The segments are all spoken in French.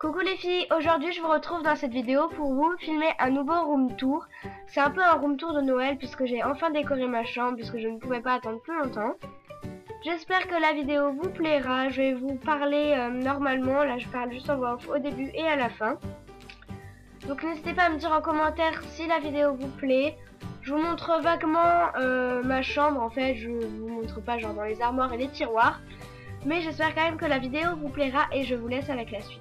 Coucou les filles, aujourd'hui je vous retrouve dans cette vidéo pour vous filmer un nouveau room tour. C'est un peu un room tour de Noël puisque j'ai enfin décoré ma chambre puisque je ne pouvais pas attendre plus longtemps. J'espère que la vidéo vous plaira, je vais vous parler normalement, là je parle juste en voix off au début et à la fin. Donc n'hésitez pas à me dire en commentaire si la vidéo vous plaît. Je vous montre vaguement ma chambre, en fait je vous montre pas genre dans les armoires et les tiroirs. Mais j'espère quand même que la vidéo vous plaira et je vous laisse avec la suite.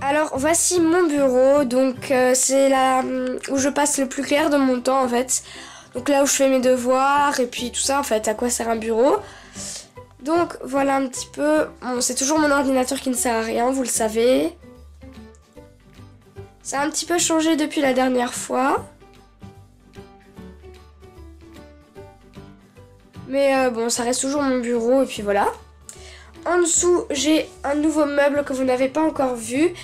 Alors voici mon bureau, donc c'est là où je passe le plus clair de mon temps en fait. Donc là où je fais mes devoirs et puis tout ça en fait, à quoi sert un bureau. Donc voilà un petit peu, bon, c'est toujours mon ordinateur qui ne sert à rien, vous le savez. Ça a un petit peu changé depuis la dernière fois. Mais bon, ça reste toujours mon bureau et puis voilà. En dessous, j'ai un nouveau meuble que vous n'avez pas encore vu.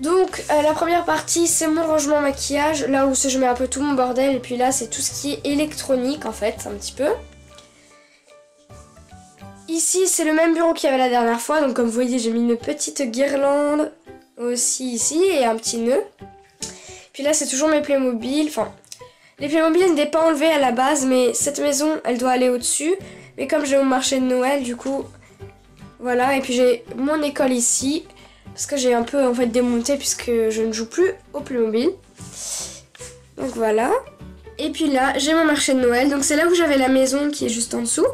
Donc la première partie, c'est mon rangement maquillage, là où je mets un peu tout mon bordel. Et puis là, c'est tout ce qui est électronique en fait, un petit peu. Ici, c'est le même bureau qu'il y avait la dernière fois. Donc comme vous voyez, j'ai mis une petite guirlande aussi ici et un petit nœud. Puis là, c'est toujours mes Playmobil. Enfin, les Playmobil n'étaient pas enlevés à la base, mais cette maison, elle doit aller au-dessus. Mais comme j'ai mon marché de Noël, du coup... Voilà, et puis j'ai mon école ici, parce que j'ai un peu en fait démonté puisque je ne joue plus au Playmobil. Donc voilà. Et puis là, j'ai mon marché de Noël, donc c'est là où j'avais la maison qui est juste en dessous.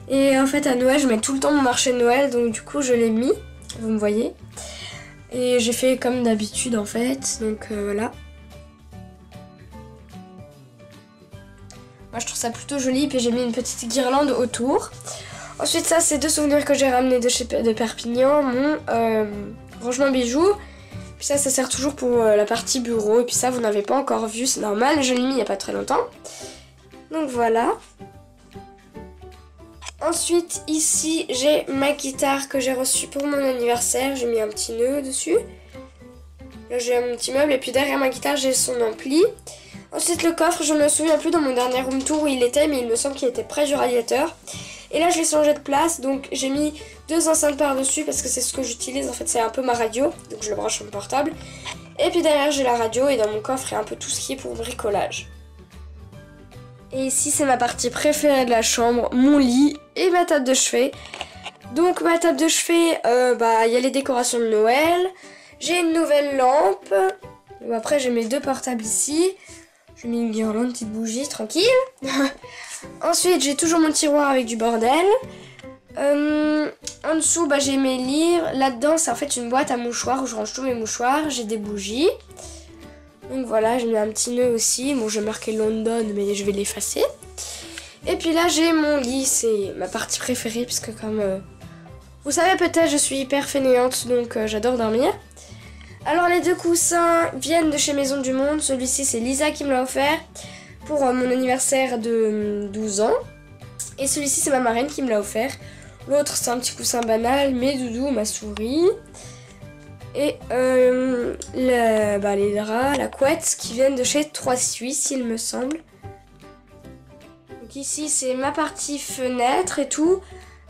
Et en fait à Noël, je mets tout le temps mon marché de Noël, donc du coup je l'ai mis, vous me voyez. Et j'ai fait comme d'habitude en fait, donc voilà. Moi je trouve ça plutôt joli, puis j'ai mis une petite guirlande autour. Ensuite, ça, c'est deux souvenirs que j'ai ramenés de Perpignan, mon rangement bijoux. Puis ça sert toujours pour la partie bureau. Et puis ça, vous n'avez pas encore vu, c'est normal, je l'ai mis il n'y a pas très longtemps. Donc voilà. Ensuite, ici, j'ai ma guitare que j'ai reçue pour mon anniversaire. J'ai mis un petit nœud dessus. Là, j'ai mon petit meuble. Et puis derrière ma guitare, j'ai son ampli. Ensuite, le coffre, je ne me souviens plus dans mon dernier room tour où il était, mais il me semble qu'il était près du radiateur. Et là, je l'ai changé de place, donc j'ai mis deux enceintes par-dessus parce que c'est ce que j'utilise. En fait, c'est un peu ma radio, donc je le branche sur mon portable. Et puis derrière, j'ai la radio et dans mon coffre, il y a un peu tout ce qui est pour bricolage. Et ici, c'est ma partie préférée de la chambre, mon lit et ma table de chevet. Donc, ma table de chevet, il y a les décorations de Noël. J'ai une nouvelle lampe. Après, j'ai mes deux portables ici. J'ai mis une guirlande, une petite bougie, tranquille. Ensuite, j'ai toujours mon tiroir avec du bordel. En dessous, j'ai mes livres. Là-dedans, c'est en fait une boîte à mouchoirs où je range tous mes mouchoirs. J'ai des bougies. Donc voilà, j'ai mis un petit nœud aussi. Bon, j'ai marqué London, mais je vais l'effacer. Et puis là, j'ai mon lit. C'est ma partie préférée, puisque comme vous savez peut-être, je suis hyper fainéante, donc j'adore dormir. Alors les deux coussins viennent de chez Maison du Monde. Celui-ci c'est Lisa qui me l'a offert pour mon anniversaire de 12 ans. Et celui-ci c'est ma marraine qui me l'a offert. L'autre c'est un petit coussin banal, mes doudous, ma souris. Et les draps, la couette qui viennent de chez 3 Suisses il me semble. Donc ici c'est ma partie fenêtre et tout.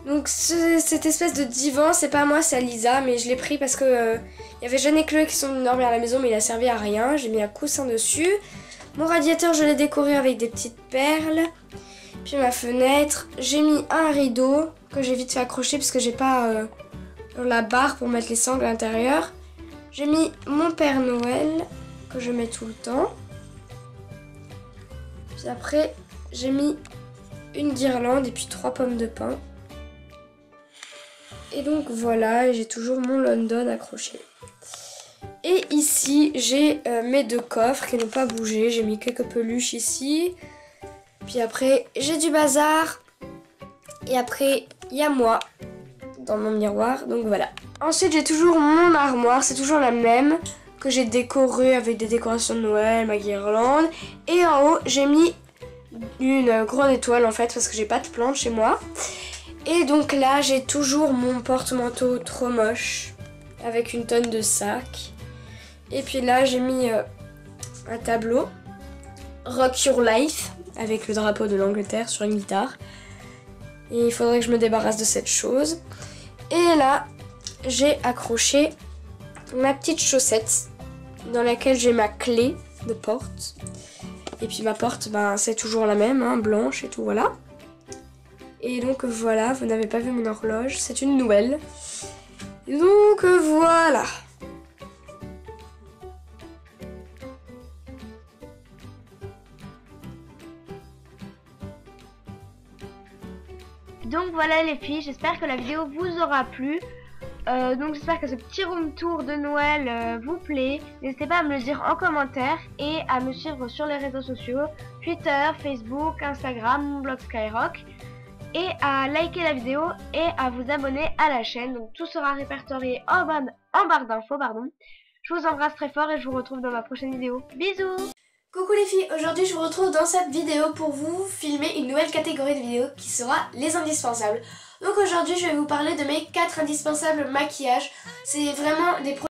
Donc cette espèce de divan, c'est pas moi, c'est à Lisa, mais je l'ai pris parce que il y avait Jeanne et Chloé qui sont venus dormir à la maison, mais il a servi à rien. J'ai mis un coussin dessus. Mon radiateur, je l'ai décoré avec des petites perles. Puis ma fenêtre, j'ai mis un rideau que j'ai vite fait accrocher parce que j'ai pas la barre pour mettre les sangles à l'intérieur. J'ai mis mon Père Noël que je mets tout le temps. Puis après, j'ai mis une guirlande et puis 3 pommes de pin. Et donc voilà, j'ai toujours mon London accroché. Et ici, j'ai mes deux coffres qui n'ont pas bougé. J'ai mis quelques peluches ici. Puis après, j'ai du bazar. Et après, il y a moi dans mon miroir. Donc voilà. Ensuite, j'ai toujours mon armoire. C'est toujours la même que j'ai décorée avec des décorations de Noël, ma guirlande. Et en haut, j'ai mis une grande étoile en fait parce que j'ai pas de plante chez moi. Et donc là, j'ai toujours mon porte-manteau trop moche, avec une tonne de sacs. Et puis là, j'ai mis un tableau, Rock Your Life, avec le drapeau de l'Angleterre sur une guitare. Et il faudrait que je me débarrasse de cette chose. Et là, j'ai accroché ma petite chaussette, dans laquelle j'ai ma clé de porte. Et puis ma porte, ben, c'est toujours la même, hein, blanche et tout, voilà. Et donc voilà, vous n'avez pas vu mon horloge, c'est une nouvelle. Et donc voilà. Donc voilà les filles, j'espère que la vidéo vous aura plu. Donc j'espère que ce petit room tour de Noël vous plaît. N'hésitez pas à me le dire en commentaire et à me suivre sur les réseaux sociaux, Twitter, Facebook, Instagram, mon blog Skyrock. Et à liker la vidéo et à vous abonner à la chaîne. Donc tout sera répertorié en barre d'infos, pardon. Je vous embrasse très fort et je vous retrouve dans ma prochaine vidéo. Bisous! Coucou les filles, aujourd'hui je vous retrouve dans cette vidéo pour vous filmer une nouvelle catégorie de vidéos qui sera les indispensables. Donc aujourd'hui je vais vous parler de mes 4 indispensables maquillages. C'est vraiment des produits